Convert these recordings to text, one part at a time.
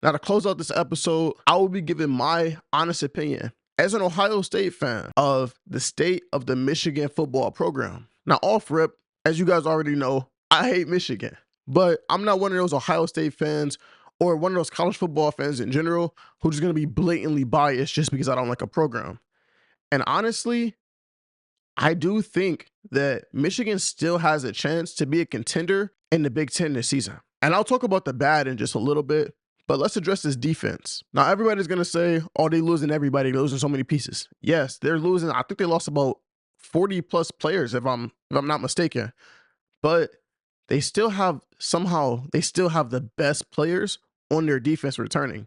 Now, to close out this episode, I will be giving my honest opinion as an Ohio State fan of the state of the Michigan football program. Now, off rip, as you guys already know, I hate Michigan, but I'm not one of those Ohio State fans or one of those college football fans in general who's just going to be blatantly biased just because I don't like a program. And honestly, I do think that Michigan still has a chance to be a contender in the Big Ten this season. And I'll talk about the bad in just a little bit, but let's address this defense. Now, everybody's going to say, oh, they're losing everybody. They're losing so many pieces. Yes, they're losing. I think they lost about 40 plus players if I'm not mistaken. But they still have the best players on their defense returning.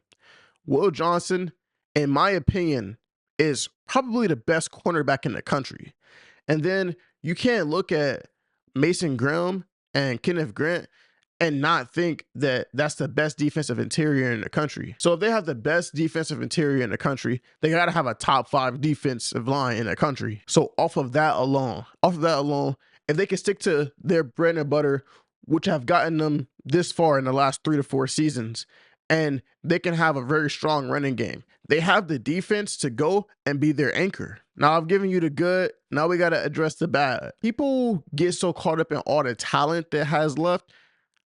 Will Johnson, in my opinion, is probably the best cornerback in the country. And then you can't look at Mason Graham and Kenneth Grant and not think that that's the best defensive interior in the country. So if they have the best defensive interior in the country, they got to have a top 5 defensive line in the country. So off of that alone, if they can stick to their bread and butter, which have gotten them this far in the last 3 to 4 seasons, and they can have a very strong running game, they have the defense to go and be their anchor. Now, I've given you the good. Now we got to address the bad. People get so caught up in all the talent that has left.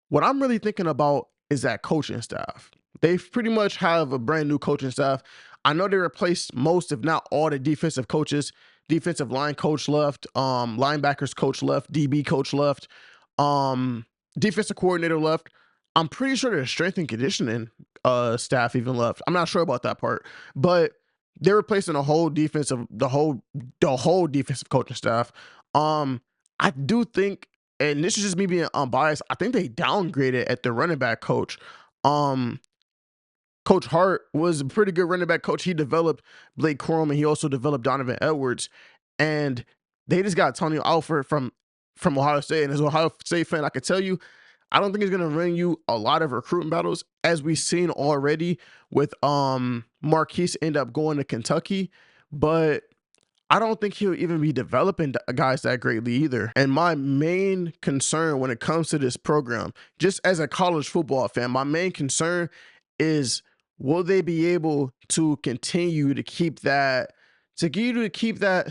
What I'm really thinking about is that coaching staff. They pretty much have a brand new coaching staff. I know they replaced most, if not all, the defensive coaches. Defensive line coach left, linebackers coach left, DB coach left, defensive coordinator left. I'm pretty sure their strength and conditioning staff even left. I'm not sure about that part, but they're replacing the whole defensive coaching staff. I do think, and this is just me being unbiased, I think they downgraded at the running back coach. Coach Hart was a pretty good running back coach. He developed Blake Corum, and he also developed Donovan Edwards. And they just got Tony Alford from Ohio State. And as an Ohio State fan, I can tell you, I don't think he's going to bring you a lot of recruiting battles, as we've seen already with Marquise end up going to Kentucky. But I don't think he'll even be developing guys that greatly either. And my main concern when it comes to this program, just as a college football fan, my main concern is, will they be able to continue to keep that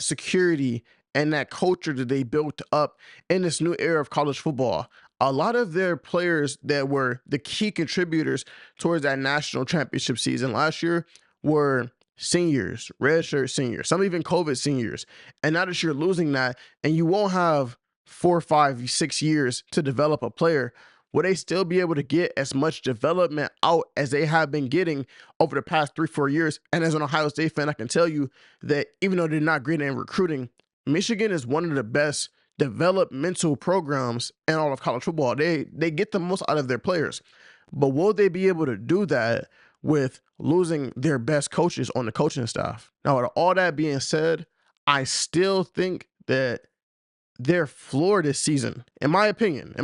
security and that culture that they built up in this new era of college football? A lot of their players that were the key contributors towards that national championship season last year were seniors, redshirt seniors, some even COVID seniors. And now that you're losing that and you won't have 4, 5, 6 years to develop a player, will they still be able to get as much development out as they have been getting over the past 3, 4 years? And as an Ohio State fan, I can tell you that even though they're not great in recruiting, Michigan is one of the best developmental programs in all of college football. They get the most out of their players. But will they be able to do that with losing their best coaches on the coaching staff? Now, with all that being said, I still think that their floor this season, in my opinion,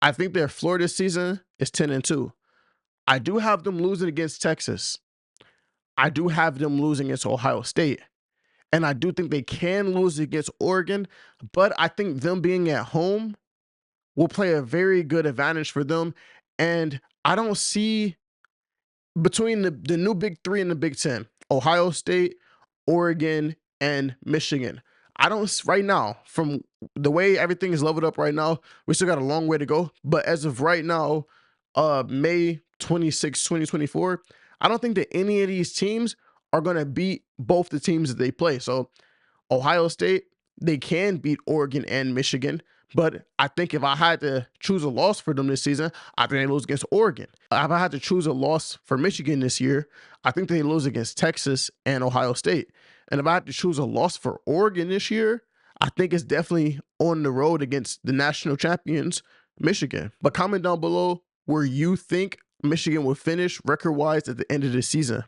I think their floor this season is 10-2. I do have them losing against Texas. I do have them losing against Ohio State. And I do think they can lose against Oregon, but I think them being at home will play a very good advantage for them. And I don't see, between the new Big 3 and the Big 10, Ohio State, Oregon, and Michigan, I don't, right now, from the way everything is leveled up right now, we still got a long way to go. But as of right now, May 26, 2024, I don't think that any of these teams are going to beat both the teams that they play. So Ohio State, they can beat Oregon and Michigan. But I think if I had to choose a loss for them this season, I think they lose against Oregon. If I had to choose a loss for Michigan this year, I think they lose against Texas and Ohio State. And if I had to choose a loss for Oregon this year, I think it's definitely on the road against the national champions, Michigan. But comment down below where you think Michigan will finish record-wise at the end of the season.